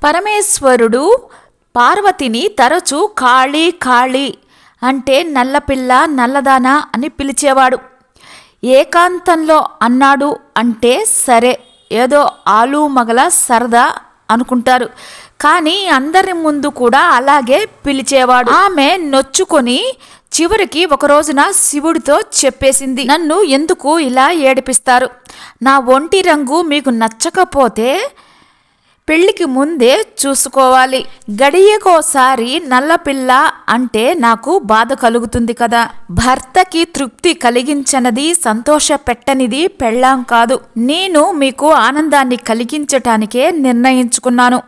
పరమేశ్వరుడు పార్వతిని తరచూ కాళీ కాళీ అంటే నల్లపిల్ల నల్లదానా అని పిలిచేవాడు. ఏకాంతంలో అన్నాడు అంటే సరే ఏదో ఆలు మగల సరదా అనుకుంటారు, కానీ అందరి ముందు కూడా అలాగే పిలిచేవాడు. ఆమె నొచ్చుకొని చివరికి ఒక రోజున శివుడితో చెప్పేసింది, నన్ను ఎందుకు ఇలా ఏడిపిస్తారు? నా ఒంటి రంగు మీకు నచ్చకపోతే పెళ్లికి ముందే చూసుకోవాలి. గడియకోసారి నల్లపిల్ల అంటే నాకు బాధ కలుగుతుంది కదా. భర్తకి తృప్తి కలిగించనిది సంతోష పెట్టనిది పెళ్ళాం కాదు. నేను మీకు ఆనందాన్ని కలిగించటానికే నిర్ణయించుకున్నాను.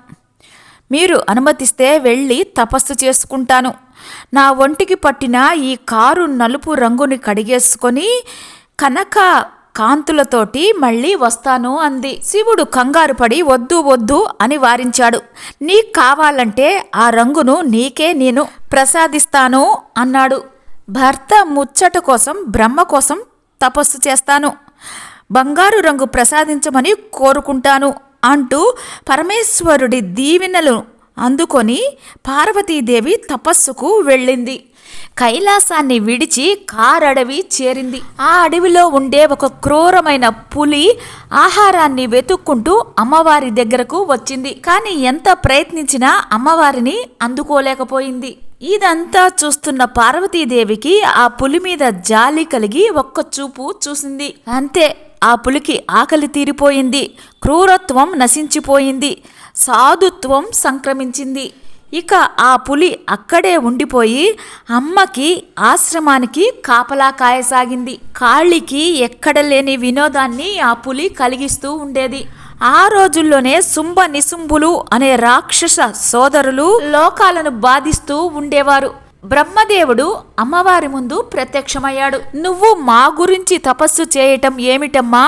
మీరు అనుమతిస్తే వెళ్ళి తపస్సు చేసుకుంటాను. నా ఒంటికి పట్టిన ఈ కారు నలుపు రంగుని కడిగేసుకొని కనక కాంతులతోటి మళ్ళీ వస్తాను అంది. శివుడు కంగారు పడి వద్దు వద్దు అని వారించాడు. నీకు కావాలంటే ఆ రంగును నీకే నేను ప్రసాదిస్తాను అన్నాడు. భర్త ముచ్చట కోసం బ్రహ్మ కోసం తపస్సు చేస్తాను, బంగారు రంగు ప్రసాదించమని కోరుకుంటాను అంటూ పరమేశ్వరుడి దీవెనలు అందుకొని పార్వతీదేవి తపస్సుకు వెళ్ళింది. కైలాసాన్ని విడిచి కారడవి చేరింది. ఆ అడవిలో ఉండే ఒక క్రూరమైన పులి ఆహారాన్ని వెతుక్కుంటూ అమ్మవారి దగ్గరకు వచ్చింది. కానీ ఎంత ప్రయత్నించినా అమ్మవారిని అందుకోలేకపోయింది. ఇదంతా చూస్తున్న పార్వతీదేవికి ఆ పులి మీద జాలి కలిగి ఒక్క చూపు చూసింది. అంతే, ఆ పులికి ఆకలి తీరిపోయింది, క్రూరత్వం నశించిపోయింది, సాధుత్వం సంక్రమించింది. ఇక ఆ పులి అక్కడే ఉండిపోయి అమ్మకి ఆశ్రమానికి కాపలా కాయసాగింది. కాళికి ఎక్కడ లేని వినోదాన్ని ఆ పులి కలిగిస్తూ ఉండేది. ఆ రోజుల్లోనే శుంభ నిశుంభులు అనే రాక్షస సోదరులు లోకాలను బాధిస్తూ ఉండేవారు. బ్రహ్మదేవుడు అమ్మవారి ముందు ప్రత్యక్షమయ్యాడు. నువ్వు మా గురించి తపస్సు చేయటం ఏమిటమ్మా,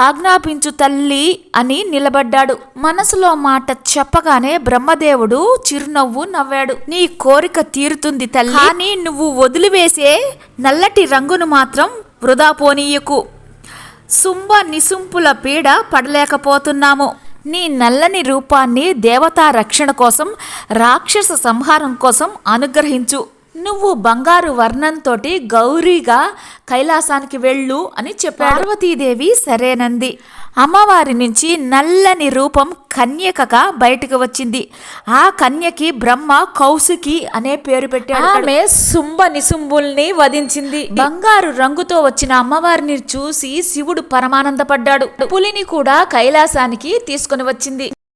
ఆజ్ఞాపించు తల్లి అని నిలబడ్డాడు. మనసులో మాట చెప్పగానే బ్రహ్మదేవుడు చిరునవ్వు నవ్వాడు. నీ కోరిక తీరుతుంది తల్లి, కానీ నువ్వు వదిలివేసే నల్లటి రంగును మాత్రం వృధా పోనీయకు. శుంభ నిశుంపుల పీడ పడలేకపోతున్నాము. నీ నల్లని రూపాన్ని దేవతా రక్షణ కోసం, రాక్షస సంహారం కోసం అనుగ్రహించు. నువ్వు బంగారు వర్ణంతోటి గౌరీగా కైలాసానికి వెళ్ళు అని చెప్పాడు. పార్వతీదేవి సరేనంది. అమ్మవారి నుంచి నల్లని రూపం కన్యకగా బయటకు వచ్చింది. ఆ కన్యకి బ్రహ్మ కౌశికి అనే పేరు పెట్టాడు. ఆమె శుంభ నిశుంభుల్ని వధించింది. బంగారు రంగుతో వచ్చిన అమ్మవారిని చూసి శివుడు పరమానందపడ్డాడు. పులిని కూడా కైలాసానికి తీసుకుని వచ్చింది.